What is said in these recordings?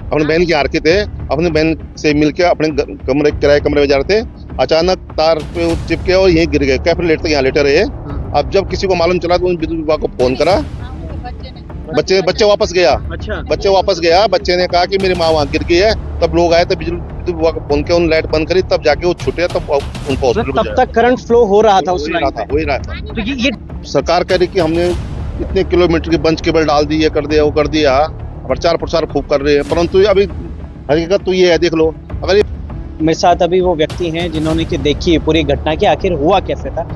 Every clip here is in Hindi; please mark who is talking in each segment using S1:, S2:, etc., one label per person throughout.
S1: अपने बहन की हार के थे, अपने बहन से मिलके अपने कमरे किराए कमरे में जा रहे थे, अचानक तार पे वो चिपके और यहीं गिर गए। कैफे लेटते यहाँ लेटे रहे। अब जब किसी को मालूम चला तो विद्युत विभाग को फोन करा। बच्चे वापस गया।
S2: अच्छा,
S1: बच्चे वापस गया। बच्चे ने कहा कि मेरी माँ वहाँ गिर गई है। तब लोग आए, तब विद्युत विभाग को फोन किया, उन लाइट बंद करी, तब जाके वो छूटे, तब उनको हॉस्पिटल
S2: तब तक करंट फ्लो हो रहा था उस लाइन पे।
S1: हो ही रहा था।
S2: तो ये
S1: सरकार कह रही कि हमने इतने किलोमीटर की बंच केबल डाल दी, ये कर दिया, वो कर दिया, प्रचार प्रसार खूब कर रहे हैं, परंतु अभी हकीकत तो ये है, देख लो। अगर
S2: मेरे साथ अभी वो व्यक्ति हैं जिन्होंने कि देखी है पूरी घटना की आखिर हुआ कैसे था।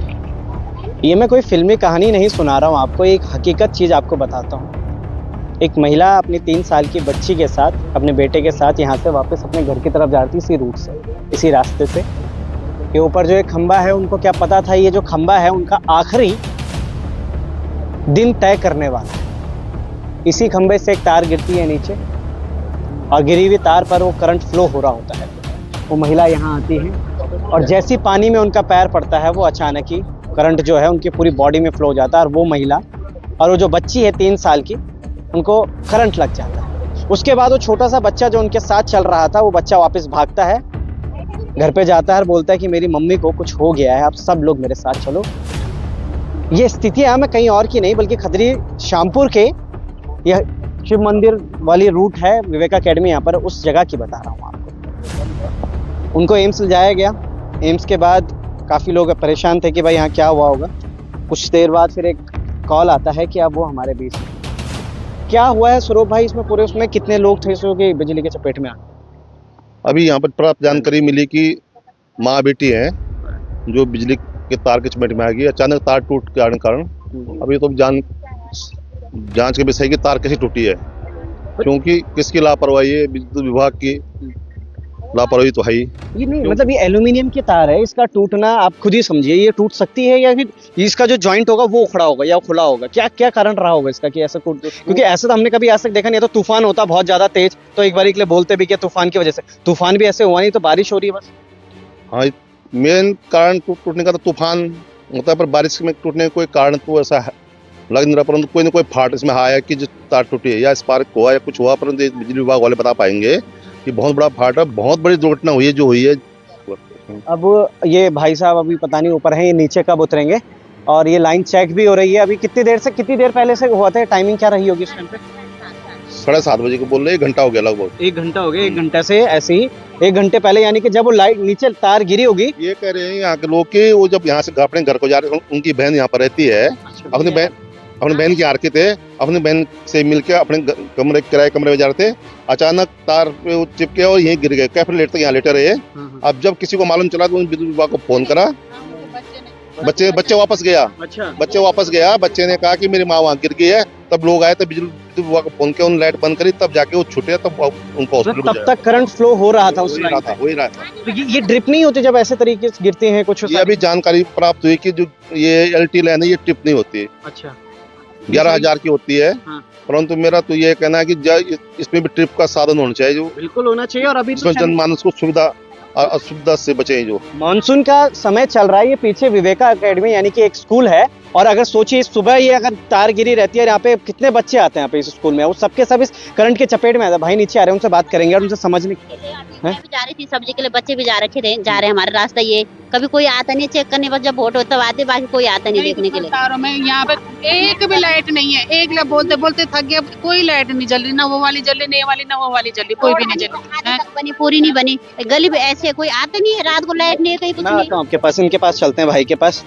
S2: ये मैं कोई फिल्मी कहानी नहीं सुना रहा हूँ आपको, एक हकीकत चीज़ आपको बताता हूँ। एक महिला अपनी 3 साल की बच्ची के साथ, अपने बेटे के साथ यहाँ से वापस अपने घर की तरफ जा रही थी, इसी रूट से, इसी रास्ते से। ये ऊपर जो एक खंबा है, उनको क्या पता था ये जो खंबा है उनका आखिरी दिन तय करने वाला है। इसी खंबे से एक तार गिरती है नीचे, और गिरी हुई तार पर वो करंट फ्लो हो रहा होता है। वो महिला यहाँ आती है और जैसी पानी में उनका पैर पड़ता है, वो अचानक ही करंट जो है उनकी पूरी बॉडी में फ्लो हो जाता है, और वो महिला और वो जो बच्ची है 3 साल की, उनको करंट लग जाता है। उसके बाद वो छोटा सा बच्चा जो उनके साथ चल रहा था, वो बच्चा वापस भागता है, घर पे जाता है और बोलता है कि मेरी मम्मी को कुछ हो गया है, आप सब लोग मेरे साथ चलो। ये स्थितियाँ मैं कहीं और की नहीं बल्कि खदरी शामपुर के यह शिव मंदिर वाली रूट है, विवेक एकेडमी यहाँ पर, उस जगह की बता रहा हूँ आपको। उनको एम्स ले जाया गया। एम्स के बाद काफ़ी लोग परेशान थे कि भाई यहाँ क्या हुआ होगा। कुछ देर बाद फिर एक कॉल आता है कि अब वो हमारे बीच में। क्या हुआ है स्वरूप भाई इसमें पूरे, उसमें कितने लोग थे जो बिजली के चपेट में आ?
S1: अभी यहाँ पर प्राप्त जानकारी मिली कि माँ बेटी है जो बिजली के तार के चपेट में आ गई। अचानक तार टूट के कारण अभी तो जांच के विषय की तार कैसे टूटी है, क्योंकि किसकी लापरवाही है, विद्युत विभाग की लापरवाही तो है ही।
S2: ये नहीं, मतलब ये एल्यूमिनियम की तार है, इसका टूटना आप खुद ही समझिए, ये टूट सकती है या फिर इसका जो जॉइंट होगा वो उखड़ा होगा या खुला होगा, क्या क्या कारण रहा होगा इसका कि ऐसा टूट? क्योंकि ऐसा तो हमने कभी आज तक देखा नहीं है। तो तूफान होता बहुत ज्यादा तेज तो एक बार के लिए बोलते भी कि तूफान की वजह से, तूफान भी ऐसे हुआ नहीं, तो बारिश हो रही है बस।
S1: हाँ, मेन कारण टूटने का तो तूफान होता है, पर बारिश में टूटने का कोई कारण तो ऐसा लग नहीं रहा, परंतु कोई ना कोई फाल्ट इसमें आया कि जो तार टूटी है, या स्पार्क हुआ या कुछ हुआ, परंतु बिजली विभाग वाले बता पाएंगे कि बहुत बड़ा फाल्ट है, बहुत बड़ी दुर्घटना हुई है जो हुई है।
S2: अब ये भाई साहब अभी पता नहीं ऊपर है, ये नीचे कब उतरेंगे, और ये लाइन चेक भी हो रही है। अभी कितनी देर पहले से हुआ था? टाइमिंग क्या रही होगी इस टाइम पे?
S1: 7:30 बजे को बोल रहे, 1 घंटा हो गया लगभग।
S2: 1 घंटा हो गया। 1 घंटे से ऐसे ही 1 घंटे पहले, यानी कि जब वो लाइट नीचे तार गिरी होगी।
S1: ये कह रहे हैं यहाँ के लोग कि वो जब यहाँ से अपने घर को जा रहे हैं, उनकी बहन यहाँ पर रहती है, अपने बहन की हार के थे, अपने बहन से मिलके अपने कमरे किराए कमरे में जा रहे थे, अचानक तार पे वो चिपके और यहीं गिर गए। कैफे लेटते यहाँ लेटे रहे। अब जब किसी को मालूम चला तो विद्युत विभाग को फोन करा। बच्चे वापस गया।
S2: अच्छा,
S1: बच्चे वापस गया। बच्चे ने कहा कि मेरी माँ वहाँ गिर गई है। तब लोग आए, तब विद्युत विभाग को फोन किया, उन लाइट बंद करी, तब जाके वो छूटे, तब उनको हॉस्पिटल
S2: तब तक करंट फ्लो हो रहा था उस लाइन पे।
S1: हो ही रहा था।
S2: तो ये ड्रिप नहीं होती जब ऐसे तरीके से गिरते हैं कुछ?
S1: ये अभी जानकारी प्राप्त हुई कि जो ये एलटी लाइन है, ये टिप नहीं होती है।
S2: अच्छा,
S1: 11,000 की होती है।
S2: हाँ।
S1: परंतु मेरा तो ये कहना है कि इसमें भी ट्रिप का साधन होना चाहिए, जो
S2: बिल्कुल होना चाहिए। और अभी
S1: इसमें जनमानस को सुविधा असुविधा से बचे। जो
S2: मानसून का समय चल रहा है, ये पीछे विवेका एकेडमी यानी कि एक स्कूल है, और अगर सोचिए सुबह ये अगर तार गिरी रहती है, यहाँ पे कितने बच्चे आते हैं यहाँ पे इस स्कूल में, वो सबके सब इस करंट के चपेट में आते हैं। भाई नीचे आ रहे हैं, उनसे बात करेंगे और उनसे समझने
S3: मैं भी जा रही थी सब्जी के लिए, बच्चे भी जा रखे थे, जा रहे हैं हमारे रास्ता ये। कभी कोई आता नहीं चेक करने, बस जब वोट होता तब आते, बाकी कोई आता नहीं देखने के लिए।
S4: तारों में यहाँ पे एक भी लाइट नहीं है। एक लोग बोलते बोलते थक गया, कोई लाइट नहीं जल रही, ना वो वाली जल रही, ना ये वाली, ना वो वाली जल रही, कोई भी नहीं जल रही।
S3: बनी पूरी नहीं बनी, गली में ऐसे कोई आता नहीं है, रात को लाइट नहीं है कहीं, कुछ
S2: मैं
S3: नहीं।
S2: आता हूं आपके पास, इनके पास चलते हैं भाई के पास।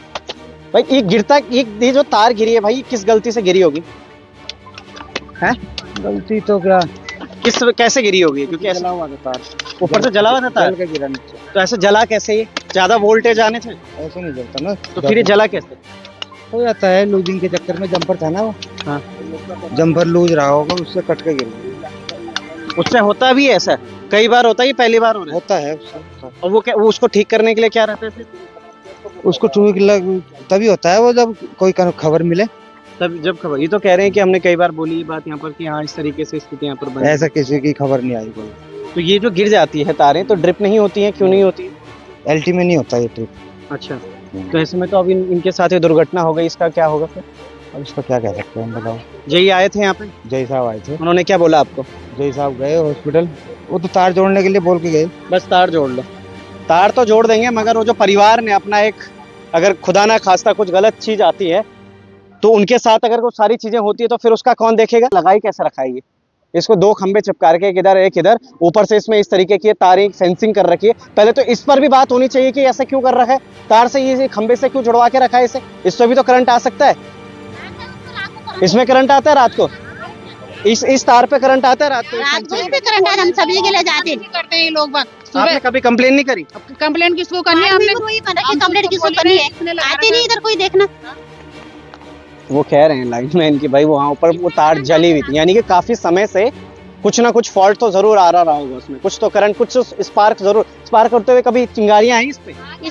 S2: भाई ये जो तार गिरी है भाई, किस गलती से गिरी होगी? हैं?
S5: गलती तो क्या,
S2: कैसे गिरी होगी? क्योंकि ऐसा
S5: जला हुआ था तार,
S2: ऊपर से जला हुआ था तार,
S5: जल के गिरा नीचे।
S2: तो ऐसे जला कैसे? ये ज्यादा वोल्टेज आने से
S5: ऐसे नहीं जलता ना,
S2: तो फिर ये जला कैसे?
S5: हो जाता है लूजिंग के चक्कर में। जंपर था ना वो,
S2: हाँ,
S5: जंपर लूज रहा होगा, उससे कट के गिर गया।
S2: उससे होता भी है ऐसा? कई बार होता है, ये पहली बार हो रहा है?
S5: होता है उससे।
S2: और वो उसको ठीक करने के लिए क्या रहता है फिर?
S5: उसको ठीक लग तभी होता है वो जब कोई खबर मिले,
S2: तब जब खबर। ये तो कह रहे हैं कि हमने कई बार बोली ये बात यहाँ पर कि हाँ इस तरीके से स्थिति यहाँ पर बनी।
S5: ऐसा किसी की खबर नहीं आई कोई।
S2: तो ये जो गिर जाती है तारें, तो ड्रिप नहीं होती हैं? क्यों नहीं होती?
S5: एलटी में नहीं होता ये ट्रिप।
S2: अच्छा, तो ऐसे में तो अब इनके साथ ये दुर्घटना हो गई, इसका क्या होगा फिर?
S5: अब इसका क्या कह सकते हैं हम, बताओ।
S2: जय आए थे यहाँ पे,
S5: जय साहब आए थे,
S2: उन्होंने क्या बोला आपको?
S5: जय साहब गए हॉस्पिटल, वो तो तार जोड़ने के लिए बोल के गए।
S2: बस तार जोड़ लो। तार तो जोड़ देंगे, मगर वो जो परिवार ने अपना एक, अगर खुदा ना खास्ता कुछ गलत चीज आती है तो उनके साथ अगर वो सारी चीजें होती है तो फिर उसका कौन देखेगा? लगाई कैसे रखा है ये? इसको दो खंबे चिपका के, एक इधर, ऊपर से इसमें इस तरीके की तारें फेंसिंग कर रखी है। पहले तो इस पर भी बात होनी चाहिए कि ऐसा क्यों कर रखा है, तार से ये खंबे से क्यों जुड़वा के रखा है इसे? इससे भी तो करंट आ सकता है। इसमें करंट आता है रात को, इस तार पे करंट आता है रात को।
S3: रात को भी करंट आता है, हम सब्जी के लिए जाते हैं।
S4: करते हैं ये लोग बात।
S2: आपने कभी कंप्लेन नहीं करी?
S4: कंप्लेंट किसको करनी है? हमने
S3: कंप्लेंट किसको करनी है? आते नहीं इधर कोई देखना।
S2: वो कह रहे हैं लाइनमैन की भाई वहाँ ऊपर वो तार जली हुई थी, यानी कि काफी समय से कुछ ना कुछ फॉल्ट तो जरूर आ रहा होगा उसमें, कुछ तो करंट, कुछ स्पार्क जरूर, स्पार्क करते हुए कभी चिंगारियां आई
S3: इस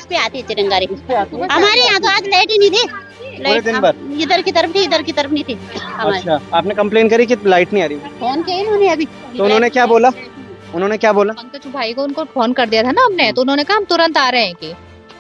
S3: पे आती है चिरंगारी। हमारे यहाँ तो आज लाइट ही नहीं थी। लाइट
S2: दिन भर?
S3: इधर की तरफ थी, इधर की तरफ नहीं थी हमारे।
S2: अच्छा, आपने कंप्लेन करी कि लाइट नहीं आ रही?
S3: फोन किया इन्होंने अभी,
S2: तो उन्होंने क्या बोला? उन्होंने क्या बोला?
S6: पंकज भाई को उनको फोन कर दिया था ना हमने, तो उन्होंने कहा हम तुरंत आ रहे हैं कि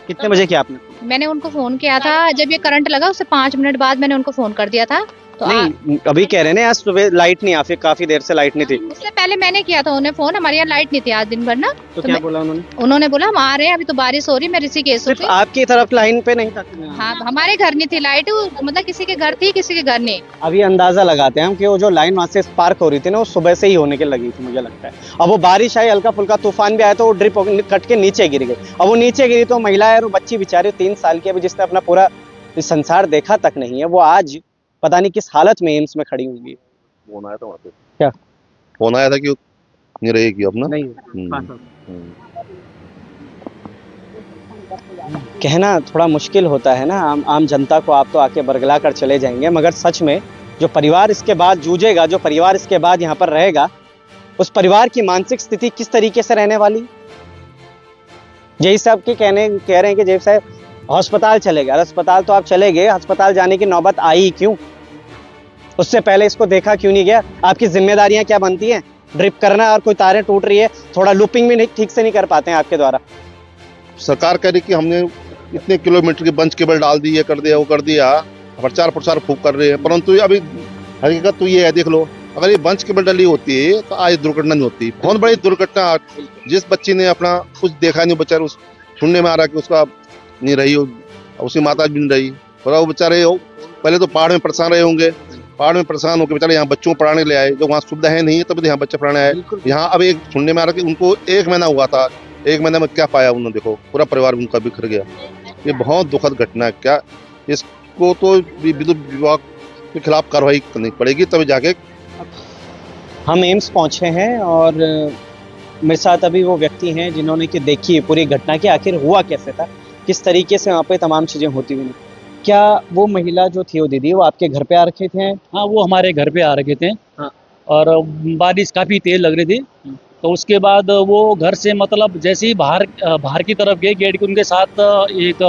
S2: कितने बजे किया आपने?
S6: मैंने उनको फोन किया था जब ये करंट लगा, उससे 5 मिनट बाद मैंने उनको फोन कर दिया था। तो
S2: नहीं, अभी कह रहे हैं आज सुबह लाइट नहीं, या फिर काफी देर से लाइट नहीं थी।
S6: उससे पहले मैंने किया था उन्हें फोन, हमारे यहाँ लाइट नहीं थी आज दिन भर ना।
S2: तो क्या बोला उन्होंने?
S6: उन्होंने बोला हम आ रहे हैं, अभी तो बारिश हो रही, मैं ऋषिकेश
S2: सिर्फ
S6: हूँ।
S2: आपकी तरफ लाइन पे नहीं था?
S6: हाँ, हमारे घर नहीं थी लाइट, मतलब किसी के घर थी, किसी के घर नहीं।
S2: अभी अंदाजा लगाते हैं हम कि वो जो लाइन वहां से स्पार्क हो रही थी ना, वो सुबह से ही होने के लगी थी मुझे लगता है। अब वो बारिश आई, हल्का फुल्का तूफान भी आया तो वो ड्रिप कट के नीचे गिर गई। अब वो नीचे गिरी तो महिला है और वो बच्ची बेचारी 3 साल की, अभी जिसने अपना पूरा इस संसार देखा तक नहीं है, वो आज पता नहीं किस हालत में एम्स में खड़ी हुई है।
S1: फोन आया था वहाँ पे।
S2: क्या
S1: फोन आया था कि नहीं रहेगी अब ना?
S2: नहीं?
S1: हम्म।
S2: कहना थोड़ा मुश्किल होता है ना आम जनता को, आप तो आके बरगला कर चले जाएंगे, मगर सच में जो परिवार इसके बाद जूझेगा, जो परिवार इसके बाद यहाँ पर रहेगा, उस परिवार की मानसिक स्थिति किस तरीके से रहने वाली। जय साहब की कह रहे हैं कि जय साहब अस्पताल चले गए। अस्पताल तो आप चले गए, अस्पताल जाने की नौबत आई क्यों? उससे पहले इसको देखा क्यों नहीं गया? आपकी जिम्मेदारियां क्या बनती हैं? ड्रिप करना, और कोई तारें टूट रही है, थोड़ा लूपिंग भी नहीं ठीक से नहीं कर पाते हैं आपके द्वारा।
S1: सरकार कह रही कि हमने इतने किलोमीटर के बंच केबल डाल दी, ये कर दिया, वो कर दिया, प्रचार प्रसार खूब कर रहे हैं, परंतु अभी हकीकत तो ये है, देख लो, अगर ये बंच केबल डली होती है तो आज दुर्घटना नहीं होती। बहुत बड़ी दुर्घटना, जिस बच्ची ने अपना कुछ देखा नहीं, बेचारे उस सुनने में आ रहा कि उसका नहीं रही, उसकी माता भी नहीं रही, और वो बेचारे पहले तो पहाड़ में परेशान रहे होंगे, पहाड़ में परेशान होकर बेचारे यहाँ बच्चों को पढ़ाने ले आए, जो वहाँ सुविधा है नहीं, तब यहाँ बच्चे पढ़ाने आए। यहाँ अब एक सुनने में आ रहा कि उनको 1 महीना हुआ था, 1 महीने में क्या पाया उन्होंने, देखो पूरा परिवार उनका बिखर गया। ये बहुत दुखद घटना है। क्या इसको तो विद्युत विभाग के खिलाफ कार्रवाई करनी पड़ेगी, तभी जाके।
S2: हम एम्स पहुंचे हैं और मेरे साथ अभी वो व्यक्ति हैं जिन्होंने कि देखी पूरी घटना की आखिर हुआ कैसे था, किस तरीके से वहाँ पे तमाम चीज़ें होती हुई। क्या वो महिला जो थी, वो दीदी, वो आपके घर पे आ रखे थे?
S7: हाँ, वो हमारे घर पे आ रखे थे।
S2: हाँ।
S7: और बारिश काफ़ी तेज लग रही थी, तो उसके बाद वो घर से मतलब जैसे ही बाहर की तरफ गए गेट के, उनके साथ एक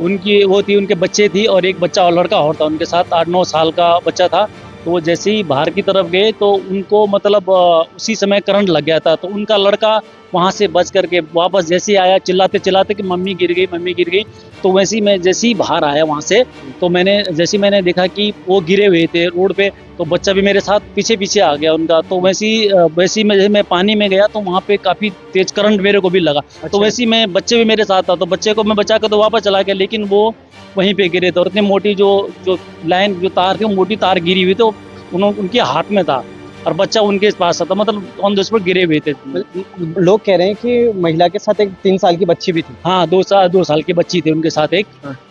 S7: उनकी वो थी, उनके बच्चे थी, और एक बच्चा और लड़का और था उनके साथ, 8-9 साल का बच्चा था। तो वो जैसे ही बाहर की तरफ गए तो उनको मतलब उसी समय करंट लग गया था। तो उनका लड़का वहाँ से बच करके वापस जैसे ही आया, चिल्लाते चिल्लाते कि मम्मी गिर गई, मम्मी गिर गई। तो वैसे ही मैं जैसे ही बाहर आया वहाँ से, तो मैंने देखा कि वो गिरे हुए थे रोड पे, तो बच्चा भी मेरे साथ पीछे पीछे आ गया उनका। तो वैसे ही मैं पानी में गया तो वहाँ पे काफ़ी तेज करंट मेरे को भी लगा। तो वैसे ही मैं, बच्चे भी मेरे साथ था, तो बच्चे को मैं बचा कर तो वापस चला गया, लेकिन वो वहीं पे गिरे थे। और इतनी मोटी जो लाइन, जो तार थी, मोटी तार गिरी हुई, तो उनके हाथ में था और बच्चा उनके पास था, मतलब ऑन द स्पॉट गिरे हुए थे।
S2: लोग कह रहे हैं कि महिला के साथ एक 3 साल की बच्ची भी थी।
S7: हाँ, 2 साल की बच्ची थी उनके साथ एक।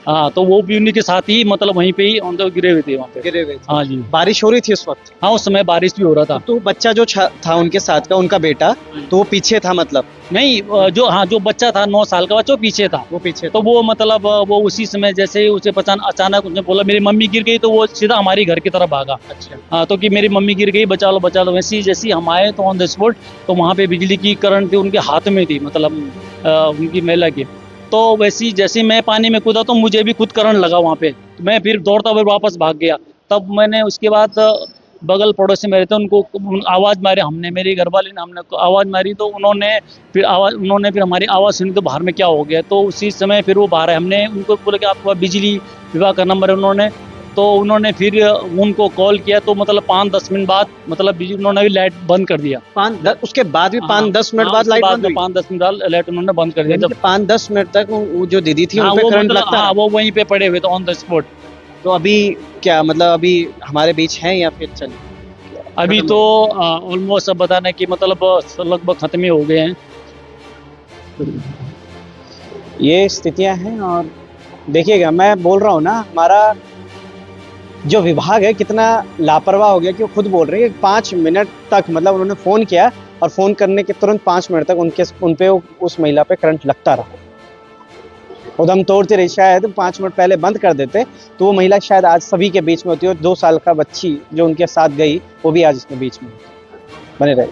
S7: हाँ, तो वो भी उन्हीं के साथ ही, मतलब वहीं पे ही गिरे हुए थे वहाँ पे।
S2: गिरे हुए थे।
S7: हाँ जी।
S2: बारिश हो रही थी उस वक्त?
S7: हाँ, उस समय बारिश भी हो रहा था।
S2: तो बच्चा जो था उनके साथ का, उनका बेटा, तो वो पीछे था मतलब?
S7: नहीं, जो बच्चा था 9 साल का बच्चा, वो पीछे था।
S2: वो पीछे।
S7: तो वो मतलब वो उसी समय जैसे ही उसे अचानक उसने बोला मेरी मम्मी गिर गई, तो वो सीधा हमारी घर की तरफ भागा।
S2: अच्छा।
S7: हाँ, तो कि मेरी मम्मी गिर गई, बचा लो बचा लो। वैसे ही जैसे ही हम आए तो ऑन द स्पॉट, तो वहाँ पे बिजली की करंट थी, उनके हाथ में थी, मतलब उनकी महिला की। तो वैसे ही जैसे ही मैं पानी में कूदा तो मुझे भी खुद करंट लगा वहाँ पे। मैं फिर दौड़ता हुआ वापस भाग गया। तब मैंने उसके बाद बगल पड़ोसी में रहते उनको आवाज़ मारी, मेरी घरवाली ने हमने आवाज़ मारी, तो उन्होंने फिर हमारी आवाज़ सुनी, तो बाहर में क्या हो गया। तो उसी समय फिर वो बाहर है, हमने उनको बोला कि आपके पास बिजली विभाग का नंबर है, उन्होंने तो उन्होंने फिर उनको कॉल किया तो मतलब 5-10 मिनट बाद मतलब उन्होंने भी लाइट बंद कर दिया।
S2: उसके बाद भी 5-10 मिनट बाद लाइट बंद हुई?
S7: 5-10 मिनट बाद लाइट उन्होंने बंद कर दिया।
S2: यानी कि 5-10 मिनट तक वो जो दीदी थी उन पे
S7: वो
S2: करंट
S7: मतलब
S2: लगता
S7: हाँ,
S2: रहा।
S7: वो वहीं पे पड़े हुए थे ऑन द स्पॉट।
S2: तो अभी क्या मतलब अभी हमारे बीच हैं या फिर चल
S7: अभी तो ऑलमोस्ट सब बताना कि मतलब लगभग खत्म ही हो गए हैं।
S2: ये स्थितियां हैं। और देखिएगा मैं बोल रहा हूँ ना, हमारा जो विभाग है कितना लापरवाह हो गया कि वो खुद बोल रहे हैं कि 5 मिनट तक मतलब उन्होंने फ़ोन किया और फ़ोन करने के तुरंत 5 मिनट तक उन पे उस महिला पे करंट लगता रहा। उधम तोड़ते रही, शायद 5 मिनट पहले बंद कर देते तो वो महिला शायद आज सभी के बीच में होती और 2 साल का बच्ची जो उनके साथ गई वो भी आज इसके बीच में बने रहे।